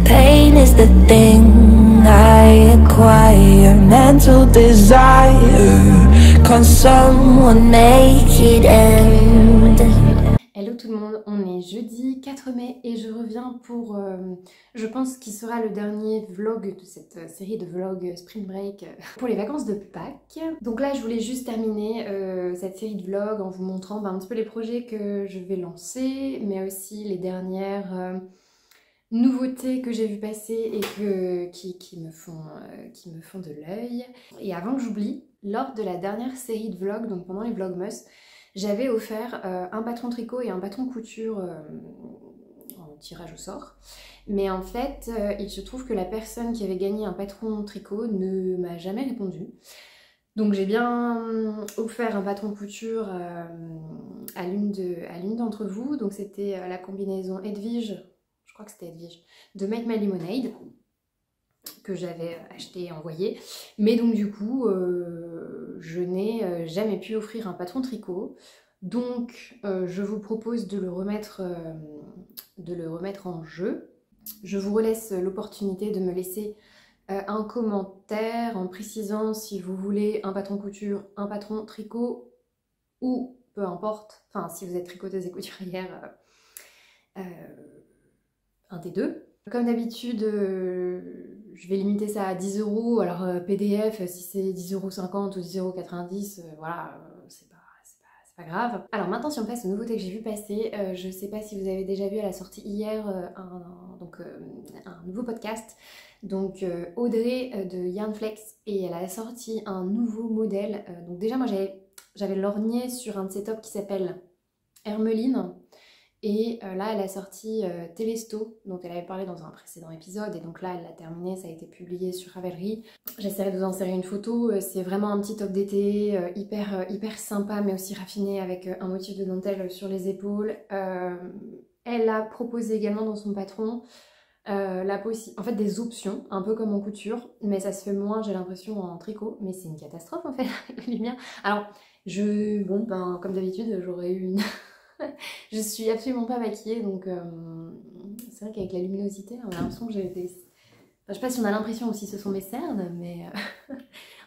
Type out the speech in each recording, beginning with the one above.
Pain is the thing I acquire, mental desire. Can someone make it end? Hello tout le monde, on est jeudi 4 mai et je reviens pour, je pense qu'il sera le dernier vlog de cette série de vlogs Spring Break pour les vacances de Pâques. Donc là je voulais juste terminer cette série de vlogs en vous montrant un petit peu les projets que je vais lancer, mais aussi les dernières nouveautés que j'ai vu passer et qui me font de l'œil. Et avant que j'oublie, lors de la dernière série de vlogs, donc pendant les vlogmas, j'avais offert un patron tricot et un patron couture en tirage au sort. Mais en fait, il se trouve que la personne qui avait gagné un patron tricot ne m'a jamais répondu. Donc j'ai bien offert un patron couture à l'une d'entre vous. Donc c'était la combinaison Edwige, je crois que c'était Edwige, de Make My Lemonade, que j'avais acheté et envoyé. Mais donc du coup, je n'ai jamais pu offrir un patron tricot. Donc je vous propose de le remettre en jeu. Je vous relaisse l'opportunité de me laisser un commentaire en précisant si vous voulez un patron couture, un patron tricot ou peu importe, enfin si vous êtes tricoteuse et couturière, un des deux. Comme d'habitude, je vais limiter ça à 10 €. Alors PDF, si c'est 10,50 € ou 10,90 €, voilà, c'est pas grave. Alors maintenant, si on passe aux nouveautés que j'ai vu passer, je sais pas si vous avez déjà vu, elle a sorti hier un nouveau podcast. Donc Audrey de Yarnflex, et elle a sorti un nouveau modèle. Donc déjà moi j'avais lorgné sur un de ses tops qui s'appelle Hermeline. Et là, elle a sorti Télesto, dont elle avait parlé dans un précédent épisode, et donc là, elle l'a terminé, ça a été publié sur Ravelry. J'essaierai de vous insérer une photo, c'est vraiment un petit top d'été, hyper sympa, mais aussi raffiné, avec un motif de dentelle sur les épaules. Elle a proposé également dans son patron en fait des options, un peu comme en couture, mais ça se fait moins, j'ai l'impression, en tricot, mais c'est une catastrophe en fait, la lumière. Alors, comme d'habitude, j'aurais eu une... Je suis absolument pas maquillée, donc c'est vrai qu'avec la luminosité, on a l'impression que j'ai des... Enfin, je sais pas si on a l'impression aussi ce sont mes cernes, mais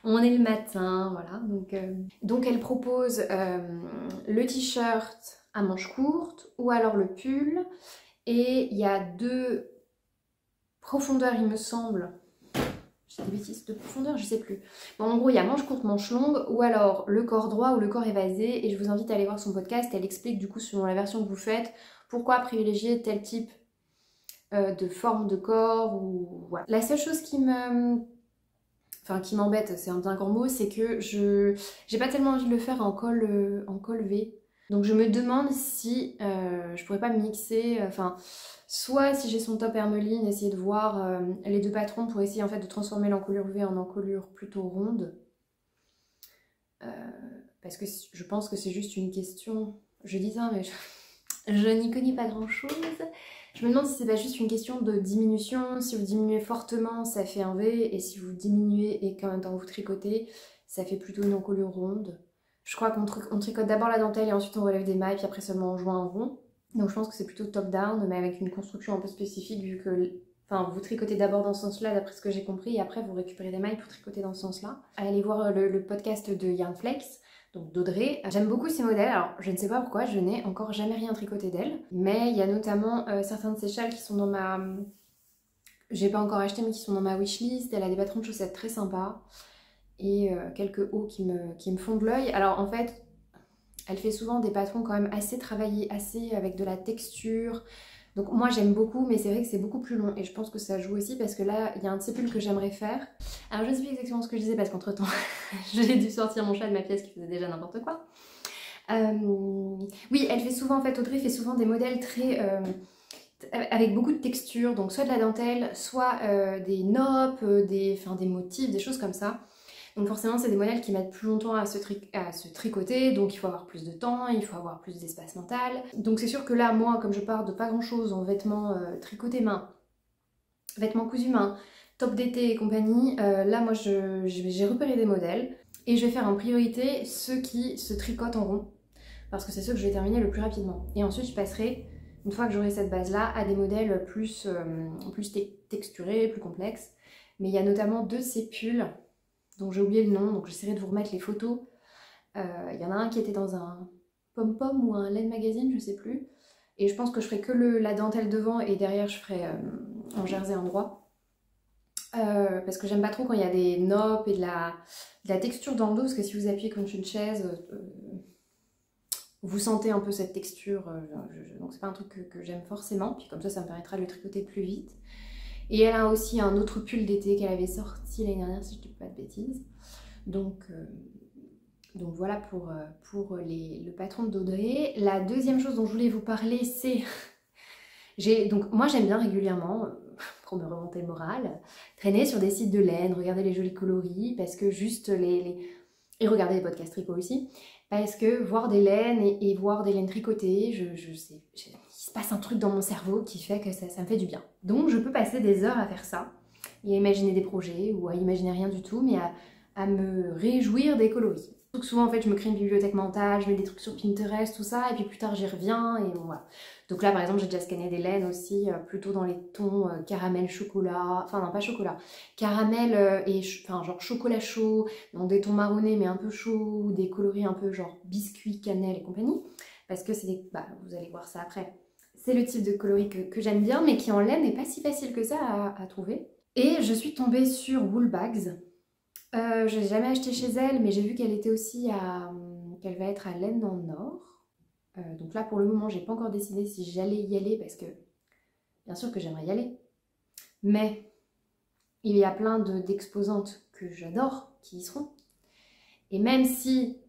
on est le matin, voilà. Donc elle propose le t-shirt à manches courtes ou alors le pull, et il y a deux profondeurs, il me semble. J'ai des bêtises de profondeur, je sais plus. Bon, en gros, il y a manche courte, manche longue, ou alors le corps droit ou le corps évasé. Et je vous invite à aller voir son podcast. Elle explique du coup, selon la version que vous faites, pourquoi privilégier tel type de forme de corps. Ou voilà. La seule chose qui m'embête, c'est un bien grand mot, c'est que j'ai pas tellement envie de le faire en col V. Donc je me demande si je pourrais pas mixer, soit si j'ai son top Hermeline, essayer de voir les deux patrons pour essayer en fait de transformer l'encolure V en encolure plutôt ronde. Parce que je pense que c'est juste une question, je dis ça mais je n'y connais pas grand chose. Je me demande si c'est pas juste une question de diminution, si vous diminuez fortement ça fait un V, et si vous diminuez et qu'en même temps vous tricotez, ça fait plutôt une encolure ronde. Je crois qu'on tricote d'abord la dentelle et ensuite on relève des mailles, puis après seulement on joint un rond. Donc je pense que c'est plutôt top-down, mais avec une construction un peu spécifique, vu que vous tricotez d'abord dans ce sens-là, d'après ce que j'ai compris, et après vous récupérez des mailles pour tricoter dans ce sens-là. Allez voir le podcast de Yarnflex, donc d'Audrey. J'aime beaucoup ces modèles, alors je ne sais pas pourquoi, je n'ai encore jamais rien tricoté d'elle, mais il y a notamment certains de ces châles qui sont dans ma... J'ai pas encore acheté, mais qui sont dans ma wishlist. Elle a des patrons de chaussettes très sympas, et quelques hauts qui me font de l'œil. Alors en fait, elle fait souvent des patrons quand même assez travaillés, assez avec de la texture. Donc moi j'aime beaucoup, mais c'est vrai que c'est beaucoup plus long, et je pense que ça joue aussi parce que là il y a un de ces pulls que j'aimerais faire. Alors je ne sais plus exactement ce que je disais parce qu'entre temps j'ai dû sortir mon chat de ma pièce qui faisait déjà n'importe quoi. Oui, elle fait souvent, en fait Audrey fait souvent des modèles très... avec beaucoup de texture, donc soit de la dentelle, soit des noppes, des motifs, des choses comme ça. Donc forcément c'est des modèles qui mettent plus longtemps à se tricoter, donc il faut avoir plus de temps, il faut avoir plus d'espace mental. Donc c'est sûr que là, moi, comme je pars de pas grand chose en vêtements tricotés main, vêtements cousus main, top d'été et compagnie, là moi j'ai repéré des modèles, et je vais faire en priorité ceux qui se tricotent en rond, parce que c'est ceux que je vais terminer le plus rapidement. Et ensuite je passerai une fois que j'aurai cette base-là, à des modèles plus texturés, plus complexes. Mais il y a notamment 2 de ces pulls, dont j'ai oublié le nom, donc j'essaierai de vous remettre les photos. Il y en a un qui était dans un pom-pom ou un laine magazine, je sais plus. Et je pense que je ferai que la dentelle devant et derrière je ferai en jersey endroit. Parce que j'aime pas trop quand il y a des noppes et de la texture dans le dos, parce que si vous appuyez contre une chaise, vous sentez un peu cette texture, donc c'est pas un truc que j'aime forcément, puis comme ça me permettra de le tricoter plus vite. Et elle a aussi un autre pull d'été qu'elle avait sorti l'année dernière, si je dis pas de bêtises. Donc voilà pour le patron d'Audrey. La deuxième chose dont je voulais vous parler, c'est... Donc moi j'aime bien régulièrement, pour me remonter le moral, traîner sur des sites de laine, regarder les jolis coloris, parce que juste et regarder des podcasts tricot aussi, parce que voir des laines et voir des laines tricotées, il se passe un truc dans mon cerveau qui fait que ça me fait du bien. Donc je peux passer des heures à faire ça, et à imaginer des projets, ou à imaginer rien du tout, mais à me réjouir des coloris. Donc souvent en fait je me crée une bibliothèque mentale, je mets des trucs sur Pinterest, tout ça, et puis plus tard j'y reviens, et bon, voilà. Donc là par exemple j'ai déjà scanné des laines aussi, plutôt dans les tons caramel chocolat, enfin non pas chocolat, caramel enfin genre chocolat chaud, donc des tons marronnés mais un peu chauds, ou des coloris un peu genre biscuit, cannelle et compagnie, parce que c'est vous allez voir ça après. C'est le type de coloris que j'aime bien, mais qui en laine n'est pas si facile que ça à trouver. Et je suis tombée sur Woolbags. Je l'ai jamais acheté chez elle, mais j'ai vu qu'elle était aussi qu'elle va être à laine en or. Donc là, pour le moment, j'ai pas encore décidé si j'allais y aller, parce que bien sûr que j'aimerais y aller. Mais il y a plein d'exposantes que j'adore qui y seront. Et même si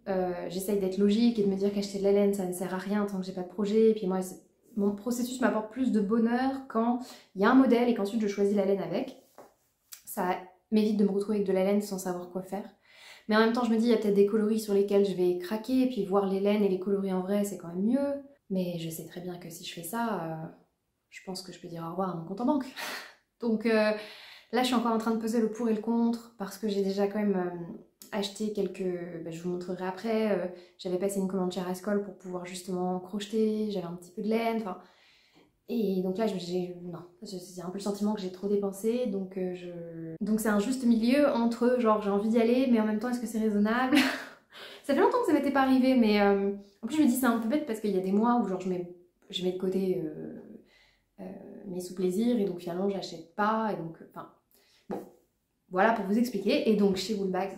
j'essaye d'être logique et de me dire qu'acheter de la laine, ça ne sert à rien tant que j'ai pas de projet, et puis moi, mon processus m'apporte plus de bonheur quand il y a un modèle et qu'ensuite je choisis la laine avec. Ça m'évite de me retrouver avec de la laine sans savoir quoi faire. Mais en même temps, je me dis, il y a peut-être des coloris sur lesquels je vais craquer, et puis voir les laines et les coloris en vrai, c'est quand même mieux. Mais je sais très bien que si je fais ça, je pense que je peux dire au revoir à mon compte en banque. Donc là, je suis encore en train de peser le pour et le contre, parce que j'ai déjà quand même acheté quelques... je vous montrerai après. J'avais passé une commande chez Rascol pour pouvoir justement crocheter, j'avais un petit peu de laine, enfin... Et donc là, non, c'est un peu le sentiment que j'ai trop dépensé, donc c'est un juste milieu entre genre j'ai envie d'y aller, mais en même temps est-ce que c'est raisonnable? Ça fait longtemps que ça m'était pas arrivé, mais en plus je me dis c'est un peu bête parce qu'il y a des mois où genre je mets de côté mes sous-plaisirs, et donc finalement j'achète pas, et donc enfin bon, voilà pour vous expliquer. Et donc chez Woolbags,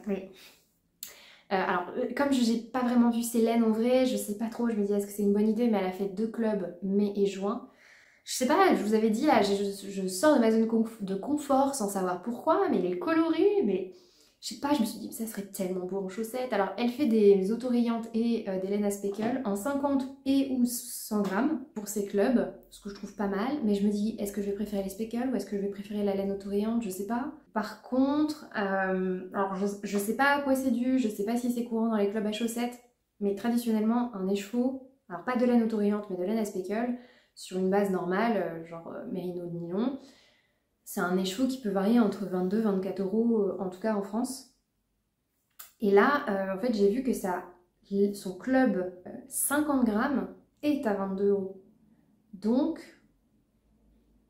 alors comme j'ai pas vraiment vu ces laines en vrai, je sais pas trop, je me dis est-ce que c'est une bonne idée, mais elle a fait 2 clubs, mai et juin. Je sais pas, je vous avais dit là, je sors de ma zone de confort sans savoir pourquoi, mais les coloris, mais je sais pas, je me suis dit ça serait tellement beau en chaussettes. Alors elle fait des autorayantes et des laines à speckle en 50 et ou 100 grammes pour ces clubs, ce que je trouve pas mal, mais je me dis est-ce que je vais préférer les speckles ou est-ce que je vais préférer la laine autorayante, je sais pas. Par contre, alors je sais pas à quoi c'est dû, je sais pas si c'est courant dans les clubs à chaussettes, mais traditionnellement un écheveau, alors pas de laine autorayante mais de laine à speckle, sur une base normale, genre mérino de nylon, c'est un écheveau qui peut varier entre 22 et 24 euros, en tout cas en France. Et là, en fait, j'ai vu que son club 50 grammes est à 22 euros. Donc,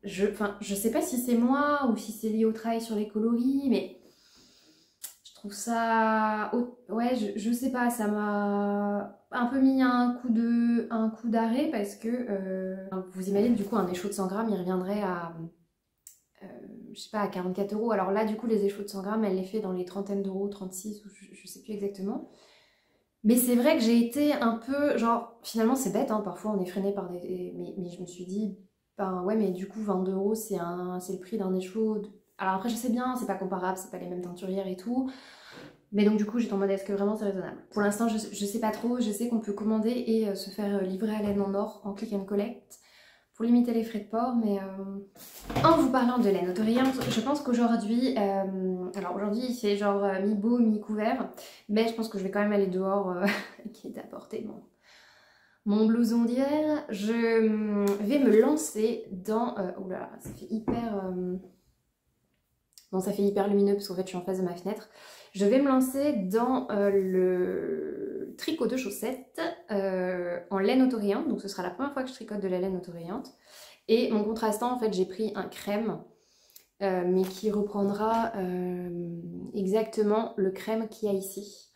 je sais pas si c'est moi ou si c'est lié au travail sur les coloris, mais je trouve ça... Ouais, je sais pas, ça m'a un peu mis un coup d'arrêt, parce que vous imaginez du coup un écheveau de 100 grammes il reviendrait à je sais pas, à 44 euros. Alors là du coup les écheveaux de 100 grammes elle les fait dans les trentaines d'euros, 36 ou je sais plus exactement. Mais c'est vrai que j'ai été un peu genre, finalement c'est bête hein, parfois on est freiné par des... Mais je me suis dit, ben ouais mais du coup 22 euros c'est le prix d'un écheveau. Alors après je sais bien, c'est pas comparable, c'est pas les mêmes teinturières et tout. Mais donc du coup j'étais en mode est-ce que vraiment c'est raisonnable? Pour l'instant je sais pas trop, je sais qu'on peut commander et se faire livrer à laine en or en click and collect pour limiter les frais de port, mais en vous parlant de laine autorayante, je pense qu'aujourd'hui, alors aujourd'hui il fait genre mi-beau, mi-couvert, mais je pense que je vais quand même aller dehors, qui est à portée mon blouson d'hiver. Je vais me lancer dans... oula, ça fait hyper... Bon, ça fait hyper lumineux parce qu'en fait je suis en face de ma fenêtre. Je vais me lancer dans le tricot de chaussettes en laine autorayante. Donc ce sera la première fois que je tricote de la laine autorayante. Et mon contrastant, en fait, j'ai pris un crème, mais qui reprendra exactement le crème qu'il y a ici.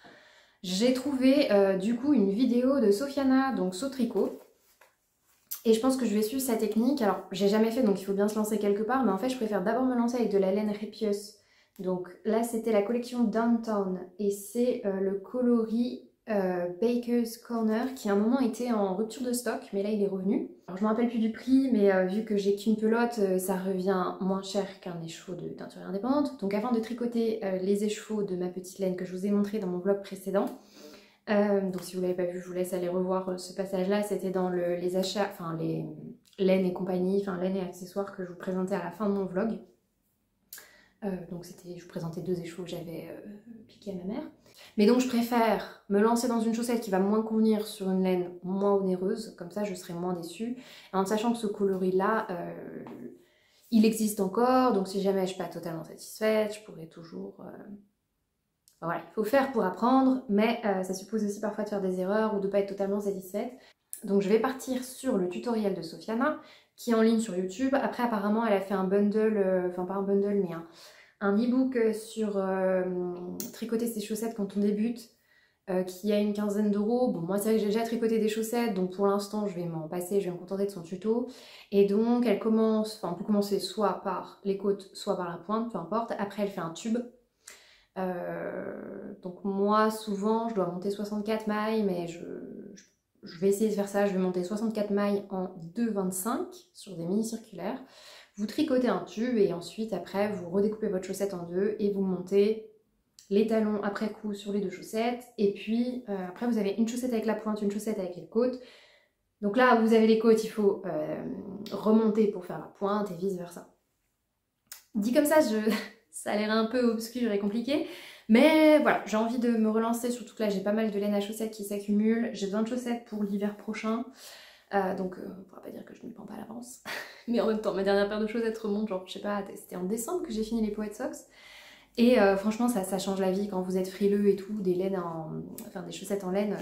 J'ai trouvé du coup une vidéo de Sofiana, donc Sautricot. Et je pense que je vais suivre sa technique. Alors, j'ai jamais fait, donc il faut bien se lancer quelque part. Mais en fait, je préfère d'abord me lancer avec de la laine Répieuse. Donc là, c'était la collection Downtown. Et c'est le coloris Baker's Corner qui à un moment était en rupture de stock. Mais là, il est revenu. Alors, je me rappelle plus du prix, mais vu que j'ai qu'une pelote, ça revient moins cher qu'un écheveau de teinturière indépendante. Donc avant de tricoter les écheveaux de ma petite laine que je vous ai montré dans mon vlog précédent, donc si vous l'avez pas vu, je vous laisse aller revoir ce passage-là. C'était dans les achats, enfin les laines et compagnie, enfin laines et accessoires que je vous présentais à la fin de mon vlog. Donc c'était, je vous présentais 2 écheveaux que j'avais piqués à ma mère. Mais donc je préfère me lancer dans une chaussette qui va moins convenir sur une laine moins onéreuse, comme ça je serai moins déçue. Et en sachant que ce coloris-là, il existe encore, donc si jamais je suis pas totalement satisfaite, je pourrais toujours... Voilà, il faut faire pour apprendre, mais ça suppose aussi parfois de faire des erreurs ou de ne pas être totalement satisfaite. Donc je vais partir sur le tutoriel de Sofiana, qui est en ligne sur YouTube. Après apparemment elle a fait un bundle, enfin pas un bundle mais un e-book sur tricoter ses chaussettes quand on débute, qui a une quinzaine d'euros. Bon moi c'est vrai que j'ai déjà tricoté des chaussettes, donc pour l'instant je vais m'en passer, je vais me contenter de son tuto. Et donc elle commence, enfin on peut commencer soit par les côtes, soit par la pointe, peu importe. Après elle fait un tube. Donc moi souvent je dois monter 64 mailles, mais je vais essayer de faire ça. Je vais monter 64 mailles en 2,25 sur des mini circulaires. Vous tricotez un tube et ensuite après vous redécoupez votre chaussette en 2 et vous montez les talons après coup sur les 2 chaussettes. Et puis après vous avez une chaussette avec la pointe, une chaussette avec les côtes. Donc là vous avez les côtes, il faut remonter pour faire la pointe et vice versa. Dit comme ça, ça a l'air un peu obscur et compliqué, mais voilà, j'ai envie de me relancer, surtout que là j'ai pas mal de laine à chaussettes qui s'accumulent, j'ai besoin de chaussettes pour l'hiver prochain, donc on pourra pas dire que je ne les prends pas à l'avance, mais en même temps ma dernière paire de chaussettes remonte, genre je sais pas, c'était en décembre que j'ai fini les Poet Socks, et franchement ça change la vie quand vous êtes frileux et tout, des laines enfin des chaussettes en laine,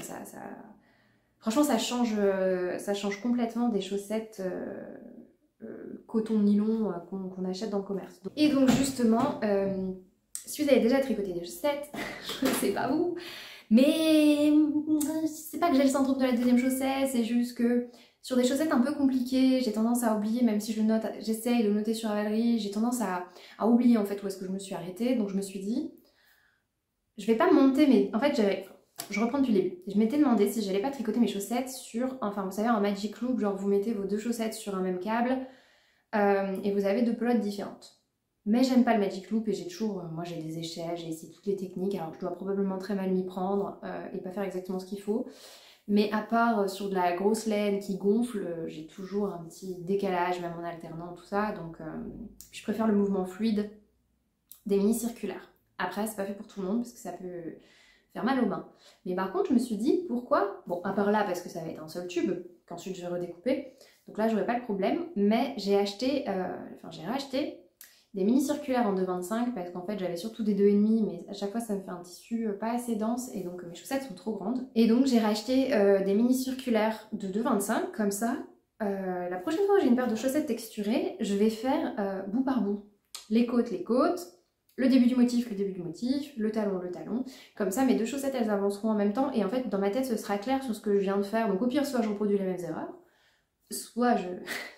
franchement ça change complètement des chaussettes coton nylon qu'on achète dans le commerce. Et donc justement, si vous avez déjà tricoté des chaussettes, je ne sais pas vous, mais c'est pas que j'ai le syndrome de la deuxième chaussette, c'est juste que sur des chaussettes un peu compliquées, j'ai tendance à oublier, même si je note, j'essaye de noter sur Ravelry, j'ai tendance à oublier en fait où est-ce que je me suis arrêtée, donc je me suis dit, je vais pas monter, mais en fait je reprends depuis le début. Je m'étais demandé si j'allais pas tricoter mes chaussettes sur, enfin vous savez, un magic loop, genre vous mettez vos 2 chaussettes sur un même câble et vous avez 2 pelotes différentes. Mais j'aime pas le magic loop et j'ai toujours, moi j'ai des échelles, j'ai essayé toutes les techniques, alors je dois probablement très mal m'y prendre et pas faire exactement ce qu'il faut. Mais à part sur de la grosse laine qui gonfle, j'ai toujours un petit décalage, même en alternant, tout ça, donc je préfère le mouvement fluide des mini circulaires. Après c'est pas fait pour tout le monde parce que ça peut faire mal aux mains. Mais par contre je me suis dit pourquoi, bon à part là parce que ça va être un seul tube qu'ensuite je vais redécouper, donc là j'aurais pas le problème, mais j'ai acheté, j'ai racheté des mini circulaires en 2,25 parce qu'en fait j'avais surtout des 2,5 mais à chaque fois ça me fait un tissu pas assez dense et donc mes chaussettes sont trop grandes. Et donc j'ai racheté des mini circulaires de 2,25 comme ça. La prochaine fois que j'ai une paire de chaussettes texturées, je vais faire bout par bout. Les côtes, le début du motif, le talon, comme ça mes 2 chaussettes elles avanceront en même temps et en fait dans ma tête ce sera clair sur ce que je viens de faire, donc au pire soit je reproduis les mêmes erreurs, soit je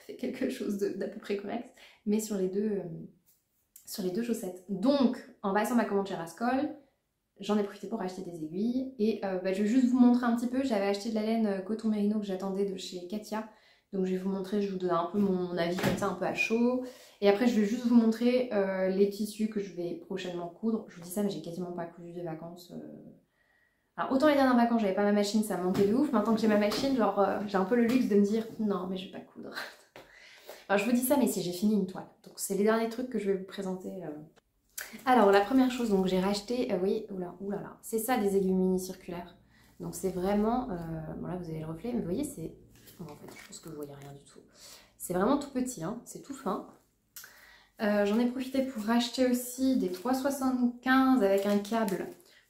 fais quelque chose d'à peu près correct, mais sur les deux chaussettes. Donc en passant ma commande chez Rascol, j'en ai profité pour acheter des aiguilles et je vais juste vous montrer un petit peu, j'avais acheté de la laine coton mérino que j'attendais de chez Katia. Donc je vais vous montrer, je vous donne un peu mon avis comme ça, un peu à chaud. Et après je vais juste vous montrer les tissus que je vais prochainement coudre. Je vous dis ça mais j'ai quasiment pas cousu de vacances. Alors autant les dernières vacances j'avais pas ma machine, ça me manquait de ouf. Maintenant que j'ai ma machine, genre j'ai un peu le luxe de me dire non mais je vais pas coudre. Alors je vous dis ça mais si j'ai fini une toile. Donc c'est les derniers trucs que je vais vous présenter. Alors la première chose, donc j'ai racheté, oui, oulala, c'est ça des aiguilles mini circulaires. Donc c'est vraiment, bon là vous avez le reflet, mais vous voyez c'est... En fait, je pense que vous voyez rien du tout. C'est vraiment tout petit, hein, c'est tout fin. J'en ai profité pour racheter aussi des 3,75 avec un câble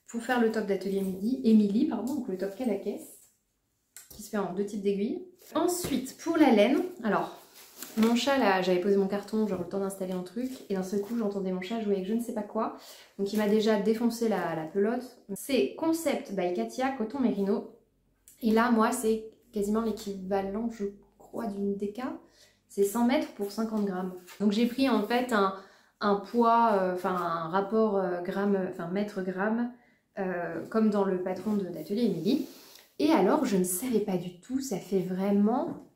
pour faire le top d'atelier Émilie, pardon, donc le top Cadaqués, qui se fait en 2 types d'aiguilles. Ensuite, pour la laine, alors, mon chat là, j'avais posé mon carton, genre le temps d'installer un truc, et d'un seul coup j'entendais mon chat jouer avec je ne sais pas quoi, donc il m'a déjà défoncé la pelote. C'est Concept by Katia, coton mérino, et là moi c'est quasiment l'équivalent, je crois, d'une déca, c'est 100 mètres pour 50 grammes. Donc j'ai pris en fait un poids, enfin un rapport mètre-gramme, comme dans le patron d'atelier Émilie. Et alors je ne savais pas du tout, ça fait vraiment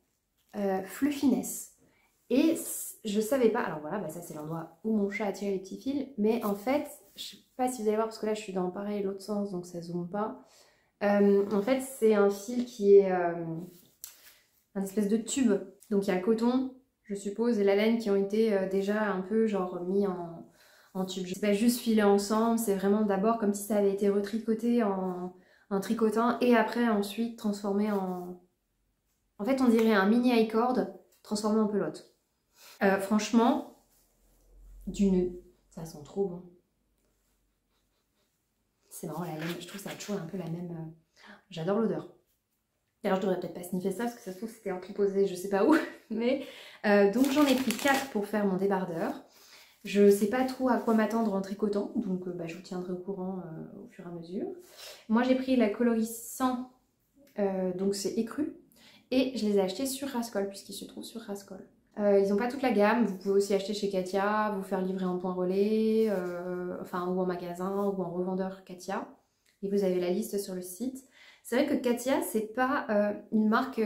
fluffiness. Et je savais pas, alors voilà, bah ça c'est l'endroit où mon chat a tiré les petits fils, mais en fait, je sais pas si vous allez voir parce que là je suis dans pareil l'autre sens donc ça zoome pas. En fait c'est un fil qui est un espèce de tube, donc il y a le coton, je suppose, et la laine qui ont été déjà un peu genre mis en tube. C'est pas juste filé ensemble, c'est vraiment d'abord comme si ça avait été retricoté en tricotant et après ensuite transformé en... En fait on dirait un mini high-cord transformé en pelote. Franchement, ça sent trop bon. C'est marrant la laine, je trouve ça a toujours un peu la même... J'adore l'odeur. D'ailleurs je devrais peut-être pas sniffer ça parce que ça se trouve c'était entreposé je sais pas où. Mais donc j'en ai pris 4 pour faire mon débardeur. Je sais pas trop à quoi m'attendre en tricotant, donc je vous tiendrai au courant au fur et à mesure. Moi j'ai pris la colorissant, donc c'est écru, et je les ai achetés sur Rascol puisqu'ils se trouvent sur Rascol. Ils n'ont pas toute la gamme, vous pouvez aussi acheter chez Katia, vous faire livrer en point relais, ou en magasin, ou en revendeur Katia. Et vous avez la liste sur le site. C'est vrai que Katia, c'est pas une marque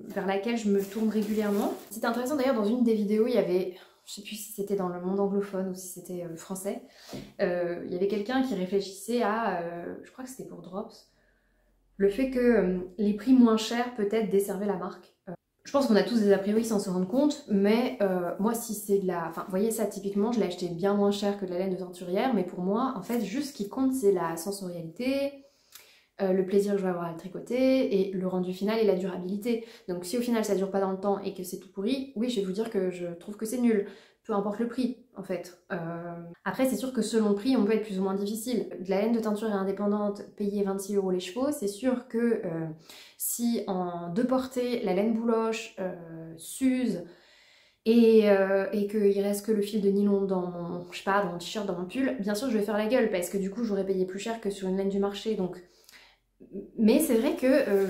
vers laquelle je me tourne régulièrement. C'était intéressant d'ailleurs, dans une des vidéos, il y avait, je sais plus si c'était dans le monde anglophone ou si c'était français, il y avait quelqu'un qui réfléchissait à, je crois que c'était pour Drops, le fait que les prix moins chers peut-être desservaient la marque. Je pense qu'on a tous des a priori sans se rendre compte, mais moi si c'est de la... Enfin, vous voyez ça typiquement, je l'ai acheté bien moins cher que de la laine de teinturière, mais pour moi, en fait, juste ce qui compte, c'est la sensorialité, le plaisir que je vais avoir à le tricoter, et le rendu final et la durabilité. Donc si au final ça dure pas dans le temps et que c'est tout pourri, oui, je vais vous dire que je trouve que c'est nul. Peu importe le prix, en fait. Après, c'est sûr que selon le prix, on peut être plus ou moins difficile. De la laine de teinturière indépendante, payer 26 € les chevaux, c'est sûr que si en 2 portées, la laine bouloche s'use et qu'il reste que le fil de nylon dans mon, je sais pas, dans mon t-shirt, dans mon pull, bien sûr je vais faire la gueule parce que du coup j'aurais payé plus cher que sur une laine du marché. Donc... Mais c'est vrai que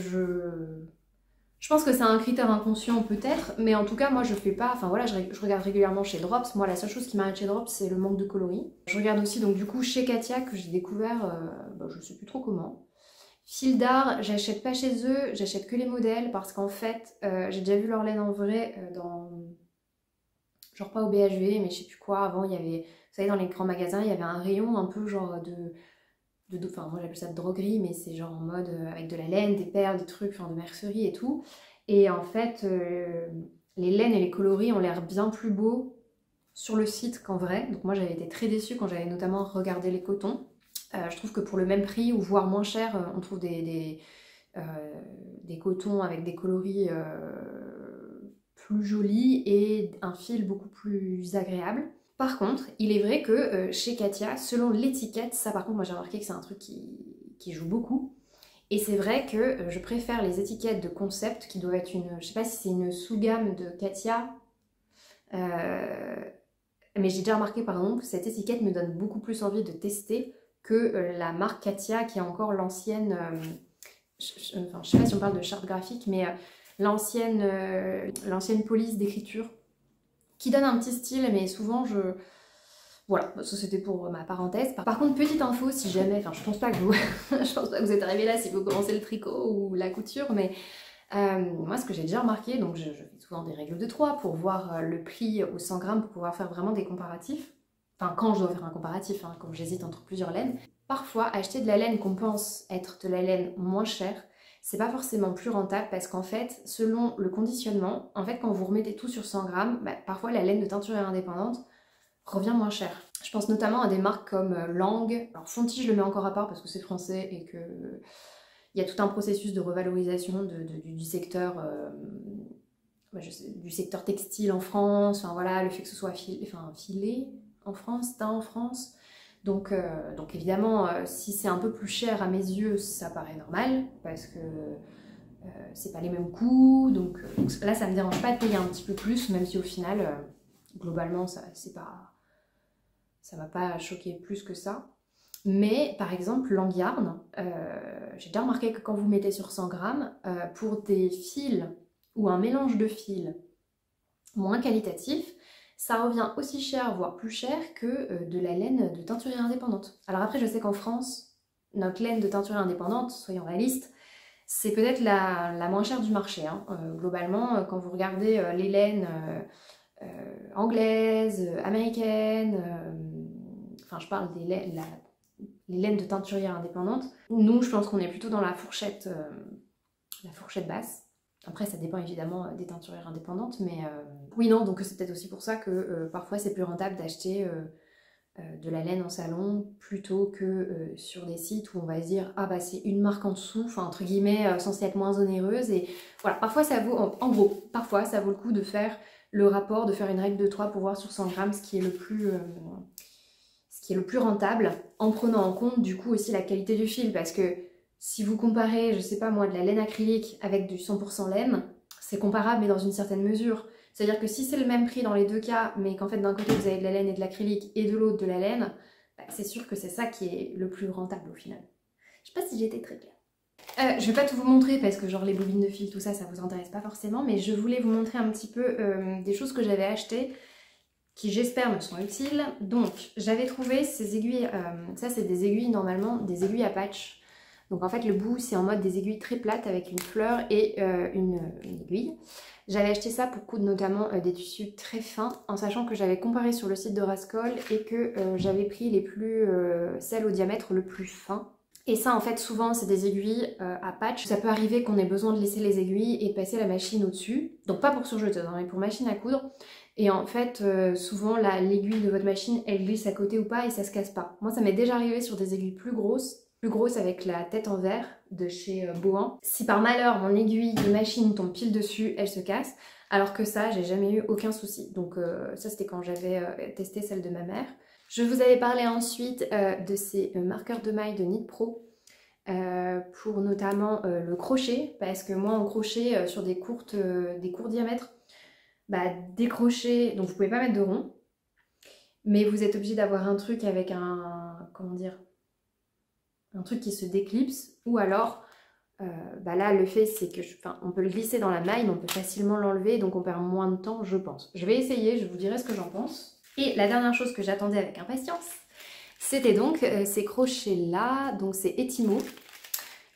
je pense que c'est un critère inconscient peut-être, mais en tout cas moi je fais pas, enfin voilà, je regarde régulièrement chez Drops. Moi la seule chose qui m'arrête chez Drops c'est le manque de coloris. Je regarde aussi donc du coup chez Katia que j'ai découvert, je sais plus trop comment. Fil d'art, j'achète pas chez eux, j'achète que les modèles parce qu'en fait j'ai déjà vu leur laine en vrai dans, genre pas au BHV mais je sais plus quoi, avant il y avait, vous savez dans les grands magasins il y avait un rayon un peu genre enfin moi j'appelle ça de droguerie, mais c'est genre en mode avec de la laine, des perles, des trucs, enfin de mercerie et tout. Et en fait, les laines et les coloris ont l'air bien plus beaux sur le site qu'en vrai. Donc moi j'avais été très déçue quand j'avais notamment regardé les cotons. Je trouve que pour le même prix, ou voire moins cher, on trouve des cotons avec des coloris plus jolis et un fil beaucoup plus agréable. Par contre, il est vrai que chez Katia, selon l'étiquette, ça par contre moi j'ai remarqué que c'est un truc qui joue beaucoup. Et c'est vrai que je préfère les étiquettes de Concept qui doivent être une, je sais pas si c'est une sous-gamme de Katia, mais j'ai déjà remarqué par exemple que cette étiquette me donne beaucoup plus envie de tester que la marque Katia qui est encore l'ancienne, enfin je sais pas si on parle de charte graphique, mais l'ancienne police d'écriture qui donne un petit style, mais souvent je... Voilà, ça c'était pour ma parenthèse. Par contre, petite info, si jamais, enfin je pense pas que vous, je pense pas que vous êtes arrivé là si vous commencez le tricot ou la couture, mais moi ce que j'ai déjà remarqué, donc je fais souvent des règles de 3 pour voir le prix au 100 grammes pour pouvoir faire vraiment des comparatifs. Enfin quand je dois faire un comparatif, hein, quand j'hésite entre plusieurs laines. Parfois, acheter de la laine qu'on pense être de la laine moins chère, c'est pas forcément plus rentable parce qu'en fait, selon le conditionnement, en fait quand vous remettez tout sur 100 grammes, parfois la laine de teinturière indépendante revient moins cher. Je pense notamment à des marques comme Lang. Alors Fonty je le mets encore à part parce que c'est français et que il y a tout un processus de revalorisation du secteur du secteur textile en France, enfin voilà, le fait que ce soit filé en France, teint en France. Donc évidemment, si c'est un peu plus cher à mes yeux, ça paraît normal, parce que c'est pas les mêmes coûts, donc là ça me dérange pas de payer un petit peu plus, même si au final, globalement, ça m'a pas choqué plus que ça. Mais par exemple, Langyarn, j'ai déjà remarqué que quand vous mettez sur 100 grammes, pour des fils ou un mélange de fils moins qualitatif, ça revient aussi cher, voire plus cher que de la laine de teinturier indépendante. Alors après, je sais qu'en France, notre laine de teinturier indépendante, soyons réalistes, c'est peut-être la moins chère du marché. Hein. Globalement, quand vous regardez les laines anglaises, américaines, enfin je parle des laines, les laines de teinturière indépendante. Nous, je pense qu'on est plutôt dans la fourchette basse. Après, ça dépend évidemment des teinturières indépendantes, mais oui, non, donc c'est peut-être aussi pour ça que parfois c'est plus rentable d'acheter de la laine en salon plutôt que sur des sites où on va se dire ah bah c'est une marque en dessous, enfin entre guillemets censée être moins onéreuse, et voilà, parfois ça vaut, en gros, parfois ça vaut le coup de faire le rapport, de faire une règle de 3 pour voir sur 100 grammes ce qui est le plus rentable, en prenant en compte du coup aussi la qualité du fil, parce que si vous comparez, je sais pas moi, de la laine acrylique avec du 100% laine, c'est comparable mais dans une certaine mesure. C'est-à-dire que si c'est le même prix dans les deux cas, mais qu'en fait d'un côté vous avez de la laine et de l'acrylique et de l'autre de la laine, bah, c'est sûr que c'est ça qui est le plus rentable au final. Je sais pas si j'ai été très claire. Je vais pas tout vous montrer parce que genre les bobines de fil, tout ça, ça vous intéresse pas forcément, mais je voulais vous montrer un petit peu des choses que j'avais achetées qui j'espère me sont utiles. Donc j'avais trouvé ces aiguilles, ça c'est des aiguilles normalement, des aiguilles à patch. Donc en fait le bout c'est en mode des aiguilles très plates avec une fleur et une aiguille. J'avais acheté ça pour coudre notamment des tissus très fins, en sachant que j'avais comparé sur le site de Rascol et que j'avais pris celles au diamètre le plus fin. Et ça en fait souvent c'est des aiguilles à patch. Ça peut arriver qu'on ait besoin de laisser les aiguilles et de passer la machine au-dessus. Donc pas pour surjeteuse, hein, mais pour machine à coudre. Et en fait souvent l'aiguille de votre machine elle glisse à côté ou pas et ça se casse pas. Moi ça m'est déjà arrivé sur des aiguilles plus grosses avec la tête en verre de chez Bohan. Si par malheur mon aiguille de machine tombe pile dessus, elle se casse. Alors que ça, j'ai jamais eu aucun souci. Donc ça c'était quand j'avais testé celle de ma mère. Je vous avais parlé ensuite de ces marqueurs de mailles de Knit Pro pour notamment le crochet. Parce que moi en crochet sur des courts diamètres, bah décrocher, donc vous pouvez pas mettre de rond. Mais vous êtes obligé d'avoir un truc avec un truc qui se déclipse, ou alors bah là le fait c'est que on peut le glisser dans la maille mais on peut facilement l'enlever, donc on perd moins de temps je pense. Je vais essayer, je vous dirai ce que j'en pense. Et la dernière chose que j'attendais avec impatience, c'était donc ces crochets là, donc c'est Etimo.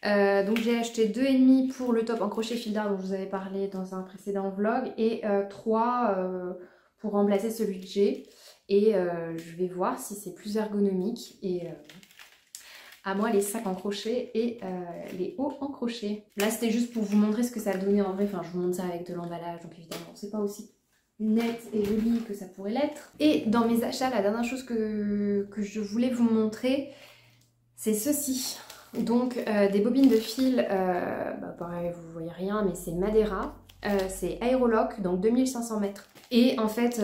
Donc j'ai acheté 2,5 pour le top en crochet fil d'art dont je vous avais parlé dans un précédent vlog, et 3 pour remplacer celui que j'ai, et je vais voir si c'est plus ergonomique, et à moi les sacs en crochet et les hauts en crochet. Là c'était juste pour vous montrer ce que ça donnait en vrai, enfin je vous montre ça avec de l'emballage, donc évidemment c'est pas aussi net et joli que ça pourrait l'être. Et dans mes achats, la dernière chose que je voulais vous montrer, c'est ceci. Donc des bobines de fil, bah, pareil vous voyez rien mais c'est Madeira, c'est Aerolock, donc 2500 mètres. Et en fait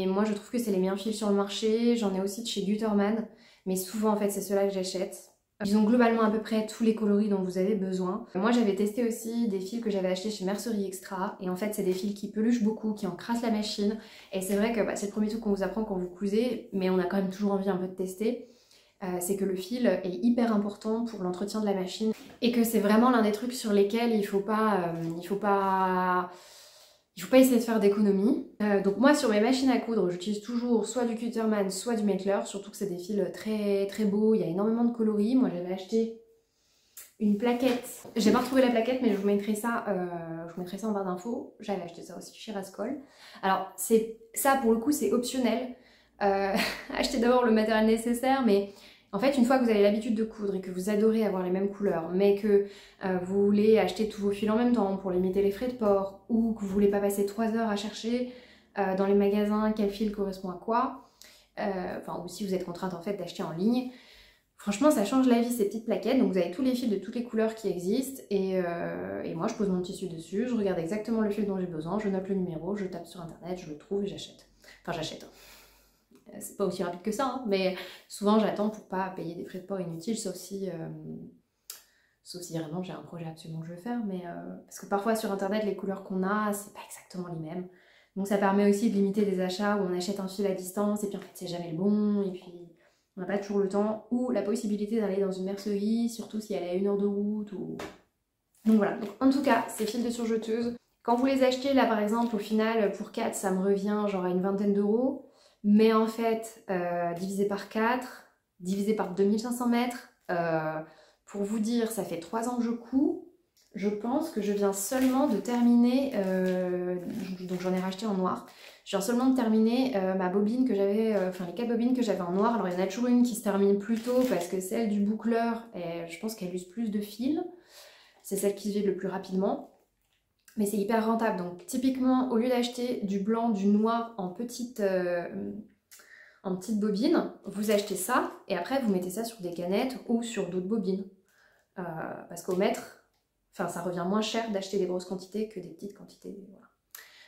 moi je trouve que c'est les meilleurs fils sur le marché, j'en ai aussi de chez Gutermann. Mais souvent en fait c'est ceux-là que j'achète. Ils ont globalement à peu près tous les coloris dont vous avez besoin. Moi j'avais testé aussi des fils que j'avais achetés chez Mercerie Extra. Et en fait c'est des fils qui peluchent beaucoup, qui encrassent la machine. Et c'est vrai que bah, c'est le premier truc qu'on vous apprend quand vous cousez. Mais on a quand même toujours envie un peu de tester. C'est que le fil est hyper important pour l'entretien de la machine. Et que c'est vraiment l'un des trucs sur lesquels il faut pas essayer de faire d'économie. Donc moi sur mes machines à coudre, j'utilise toujours soit du Gutermann, soit du Mettler, surtout que c'est des fils très très beaux, il y a énormément de coloris. Moi j'avais acheté une plaquette, j'ai pas retrouvé la plaquette mais je vous mettrai ça en barre d'infos. J'avais acheté ça aussi chez Rascol. Alors ça pour le coup c'est optionnel, achetez d'abord le matériel nécessaire, mais en fait, une fois que vous avez l'habitude de coudre et que vous adorez avoir les mêmes couleurs, mais que vous voulez acheter tous vos fils en même temps pour limiter les frais de port, ou que vous voulez pas passer 3 heures à chercher dans les magasins quel fil correspond à quoi, ou si vous êtes contrainte en fait d'acheter en ligne, Franchement, ça change la vie ces petites plaquettes. Donc vous avez tous les fils de toutes les couleurs qui existent. Et moi, je pose mon tissu dessus, je regarde exactement le fil dont j'ai besoin, je note le numéro, je tape sur internet, je le trouve et j'achète. Enfin, j'achète. C'est pas aussi rapide que ça, hein, mais souvent j'attends pour pas payer des frais de port inutiles, sauf si vraiment j'ai un projet absolument que je veux faire. Mais parce que parfois sur internet, les couleurs qu'on a, c'est pas exactement les mêmes. Donc ça permet aussi de limiter des achats où on achète un fil à distance et puis en fait c'est jamais le bon. Et puis on n'a pas toujours le temps ou la possibilité d'aller dans une mercerie, surtout si elle est à 1 heure de route. Donc voilà, donc, en tout cas, ces fils de surjeteuse, quand vous les achetez, là par exemple, au final, pour 4, ça me revient genre à une vingtaine d'euros. Mais en fait, divisé par 4, divisé par 2500 mètres, pour vous dire, ça fait 3 ans que je couds. Je pense que je viens seulement de terminer, donc j'en ai racheté en noir, je viens seulement de terminer ma bobine que j'avais, enfin les 4 bobines que j'avais en noir. Alors il y en a toujours une qui se termine plus tôt parce que celle du boucleur, je pense qu'elle use plus de fil, c'est celle qui se vide le plus rapidement. Mais c'est hyper rentable, donc typiquement au lieu d'acheter du blanc, du noir en petite bobine, vous achetez ça et après vous mettez ça sur des canettes ou sur d'autres bobines. Parce qu'au mètre, enfin ça revient moins cher d'acheter des grosses quantités que des petites quantités. Voilà.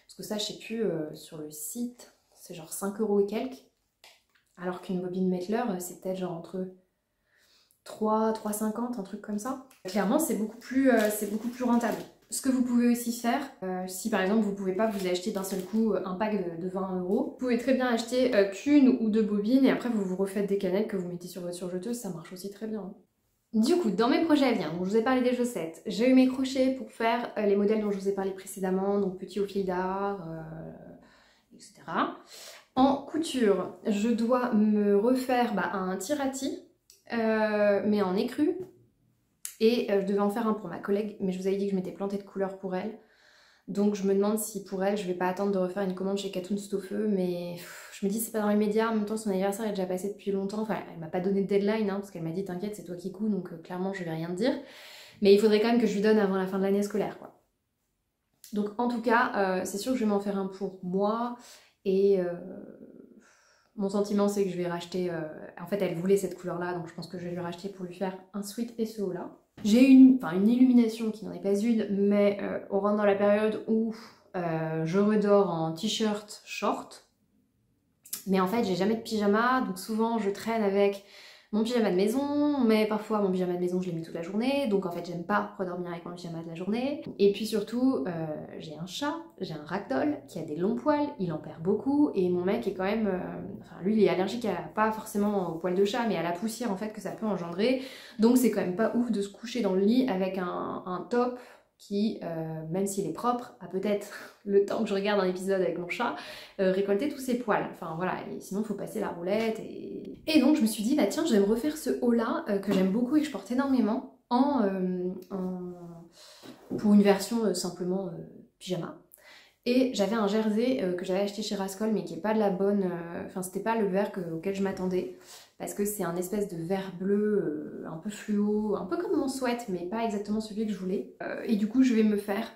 Parce que ça, je sais plus, sur le site, c'est genre 5 € et quelques. Alors qu'une bobine Mettler, c'est peut-être genre entre 3,50, un truc comme ça. Clairement, c'est beaucoup plus rentable. Ce que vous pouvez aussi faire, si par exemple vous pouvez pas vous acheter d'un seul coup un pack de 20 €, vous pouvez très bien acheter qu'une ou 2 bobines et après vous vous refaites des canettes que vous mettez sur votre surjeteuse, ça marche aussi très bien. Du coup, dans mes projets à venir, donc je vous ai parlé des chaussettes, j'ai eu mes crochets pour faire les modèles dont je vous ai parlé précédemment, donc petits au fil d'art, etc. En couture, je dois me refaire un tirati, mais en écru. Et je devais en faire un pour ma collègue, mais je vous avais dit que je m'étais plantée de couleurs pour elle. Donc je me demande si pour elle, je vais pas attendre de refaire une commande chez Katoon Stoffeux, mais je me dis c'est pas dans les médias, en même temps son anniversaire est déjà passé depuis longtemps. Enfin, elle m'a pas donné de deadline, hein, parce qu'elle m'a dit t'inquiète, c'est toi qui couds, donc clairement je vais rien te dire. Mais il faudrait quand même que je lui donne avant la fin de l'année scolaire, quoi. Donc en tout cas, c'est sûr que je vais m'en faire un pour moi, et mon sentiment c'est que je vais racheter... En fait, elle voulait cette couleur-là, donc je pense que je vais lui racheter pour lui faire un sweat et ce haut-là. J'ai une illumination qui n'en est pas une, mais on rentre dans la période où je redors en t-shirt short. Mais en fait, j'ai jamais de pyjama, donc souvent je traîne avec mon pyjama de maison, mais parfois mon pyjama de maison je l'ai mis toute la journée, donc en fait j'aime pas redormir avec mon pyjama de la journée. Et puis surtout, j'ai un chat, j'ai un ragdoll qui a des longs poils, il en perd beaucoup, et mon mec est quand même... enfin lui il est allergique pas forcément aux poils de chat, mais à la poussière en fait que ça peut engendrer, donc c'est quand même pas ouf de se coucher dans le lit avec un top qui, même s'il est propre, a peut-être, le temps que je regarde un épisode avec mon chat, récolté tous ses poils. Enfin voilà, et sinon il faut passer la roulette. Et donc je me suis dit, bah tiens, je vais me refaire ce haut-là, que j'aime beaucoup et que je porte énormément, pour une version simplement pyjama. Et j'avais un jersey que j'avais acheté chez Rascol, mais qui est pas de la bonne... Enfin, c'était pas le vert auquel je m'attendais, parce que c'est un espèce de vert bleu un peu fluo, un peu comme mon sweat, mais pas exactement celui que je voulais. Et du coup, je vais me faire...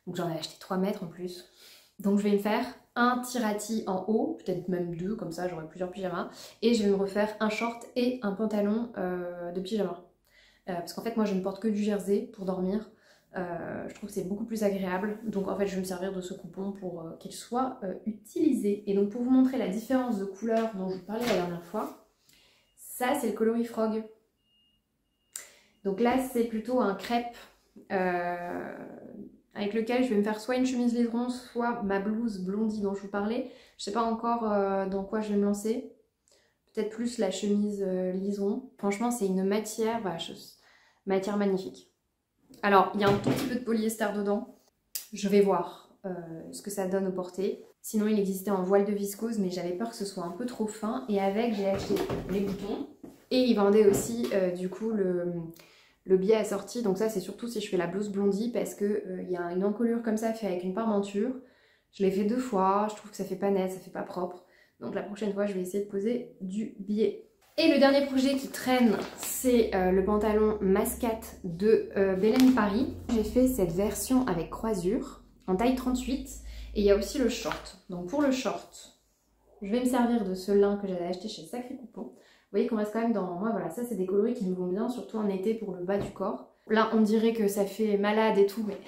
Donc j'en ai acheté 3 mètres en plus. Donc je vais me faire un tirati en haut, peut-être même 2, comme ça j'aurai plusieurs pyjamas. Et je vais me refaire un short et un pantalon de pyjama. Parce qu'en fait, moi, je ne porte que du jersey pour dormir. Je trouve que c'est beaucoup plus agréable, donc en fait je vais me servir de ce coupon pour qu'il soit utilisé. Et donc pour vous montrer la différence de couleur dont je vous parlais la dernière fois, ça c'est le coloris frog. Donc là c'est plutôt un crêpe avec lequel je vais me faire soit une chemise liseron, soit ma blouse blondie dont je vous parlais. Je sais pas encore dans quoi je vais me lancer, peut-être plus la chemise liseron. Franchement c'est une matière, matière magnifique. Alors, il y a un tout petit peu de polyester dedans. Je vais voir ce que ça donne au porté. Sinon, il existait en voile de viscose, mais j'avais peur que ce soit un peu trop fin. Et avec, j'ai acheté les boutons. Et ils vendaient aussi, du coup, le biais assorti. Donc ça, c'est surtout si je fais la blouse blondie, parce qu'il y a une encolure comme ça, fait avec une parmenture. Je l'ai fait 2 fois, je trouve que ça fait pas net, ça fait pas propre. Donc la prochaine fois, je vais essayer de poser du biais. Et le dernier projet qui traîne, c'est le pantalon mascate de Belen Paris. J'ai fait cette version avec croisure en taille 38 et il y a aussi le short. Donc pour le short, je vais me servir de ce lin que j'avais acheté chez Sacré Coupon. voyez qu'on reste quand même dans... Moi voilà, ça c'est des coloris qui me vont bien, surtout en été pour le bas du corps. Là on dirait que ça fait malade et tout, mais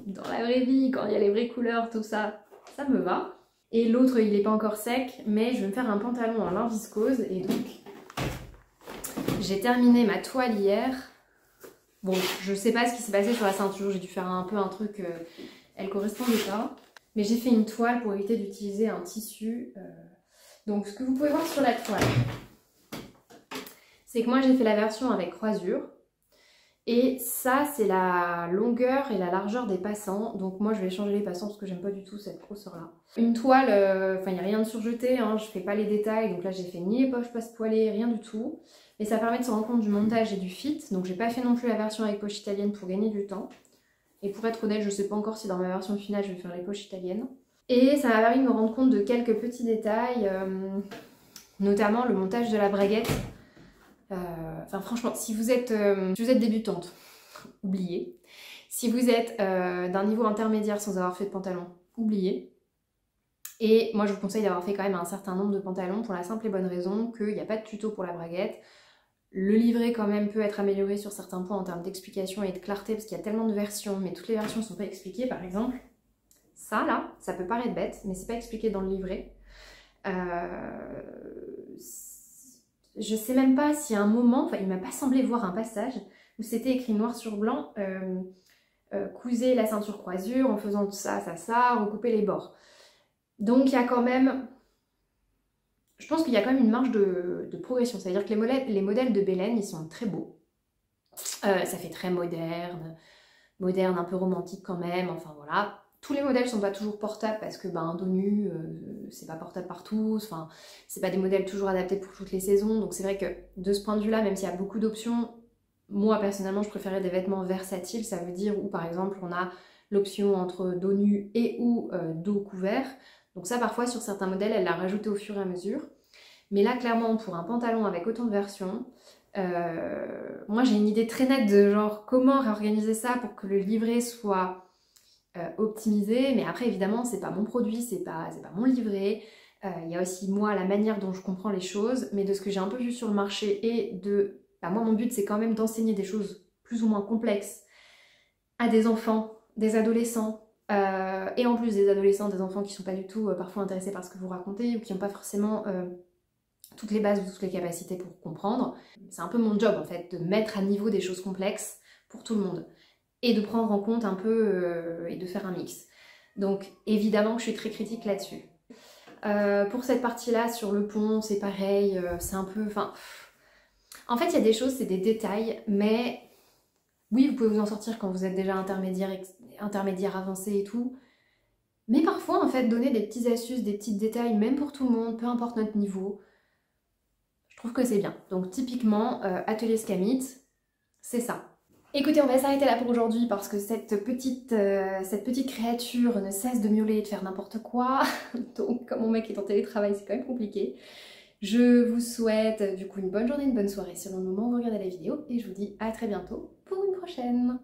dans la vraie vie, quand il y a les vraies couleurs, tout ça, ça me va. Et l'autre il n'est pas encore sec, mais je vais me faire un pantalon en lin viscose et donc j'ai terminé ma toile hier. Bon, je sais pas ce qui s'est passé sur la ceinture, j'ai dû faire un peu un truc, elle correspondait pas. Mais j'ai fait une toile pour éviter d'utiliser un tissu. Donc ce que vous pouvez voir sur la toile, c'est que moi j'ai fait la version avec croisure. Et ça c'est la longueur et la largeur des passants. Donc moi je vais changer les passants parce que j'aime pas du tout cette grosseur là. Une toile, enfin il n'y a rien de surjeté, hein, je fais pas les détails. Donc là j'ai fait ni les poches passe-poilées, rien du tout. Et ça permet de se rendre compte du montage et du fit. Donc j'ai pas fait non plus la version avec poche italienne pour gagner du temps. Et pour être honnête, je sais pas encore si dans ma version finale je vais faire les poches italiennes. Et ça m'a permis de me rendre compte de quelques petits détails, notamment le montage de la braguette. Enfin franchement, si vous êtes débutante, oubliez. Si vous êtes d'un niveau intermédiaire sans avoir fait de pantalon, oubliez. Et moi je vous conseille d'avoir fait quand même un certain nombre de pantalons pour la simple et bonne raison qu'il n'y a pas de tuto pour la braguette. Le livret quand même peut être amélioré sur certains points en termes d'explication et de clarté parce qu'il y a tellement de versions, mais toutes les versions ne sont pas expliquées. Par exemple, ça là, ça peut paraître bête, mais c'est pas expliqué dans le livret. Je sais même pas si à un moment, enfin il m'a pas semblé voir un passage où c'était écrit noir sur blanc, cousez la ceinture croisure en faisant ça, recouper les bords. Donc il y a quand même... Je pense qu'il y a quand même une marge de progression. C'est-à-dire que les modèles de Belen, ils sont très beaux. Ça fait très moderne, un peu romantique quand même, enfin voilà. Tous les modèles sont pas toujours portables parce que un dos nu, c'est pas portable par tous. Enfin, c'est pas des modèles toujours adaptés pour toutes les saisons. Donc c'est vrai que de ce point de vue-là, même s'il y a beaucoup d'options, moi personnellement, je préférais des vêtements versatiles. Ça veut dire où par exemple, on a l'option entre dos nu et ou dos couvert. Donc ça, parfois, sur certains modèles, elle l'a rajouté au fur et à mesure. Mais là, clairement, pour un pantalon avec autant de versions, moi, j'ai une idée très nette de genre comment réorganiser ça pour que le livret soit optimisé. Mais après, évidemment, c'est pas mon produit, c'est pas mon livret. Il y a aussi, moi, la manière dont je comprends les choses. Mais de ce que j'ai un peu vu sur le marché et de... moi, mon but, c'est quand même d'enseigner des choses plus ou moins complexes à des enfants, des adolescents, et en plus des adolescents, des enfants qui sont pas du tout parfois intéressés par ce que vous racontez ou qui n'ont pas forcément toutes les bases ou toutes les capacités pour comprendre. C'est un peu mon job en fait, de mettre à niveau des choses complexes pour tout le monde et de prendre en compte un peu et de faire un mix. Donc évidemment que je suis très critique là-dessus. Pour cette partie-là, sur le pont, c'est pareil, c'est un peu... En fait, il y a des choses, c'est des détails, mais... Oui, vous pouvez vous en sortir quand vous êtes déjà intermédiaire avancé et tout. Mais parfois, en fait, donner des petites astuces, des petits détails, même pour tout le monde, peu importe notre niveau, je trouve que c'est bien. Donc typiquement, Atelier Scamit, c'est ça. Écoutez, on va s'arrêter là pour aujourd'hui parce que cette petite créature ne cesse de miauler et de faire n'importe quoi. Donc comme mon mec est en télétravail, c'est quand même compliqué. Je vous souhaite du coup une bonne journée, une bonne soirée selon le moment où vous regardez la vidéo et je vous dis à très bientôt pour une prochaine.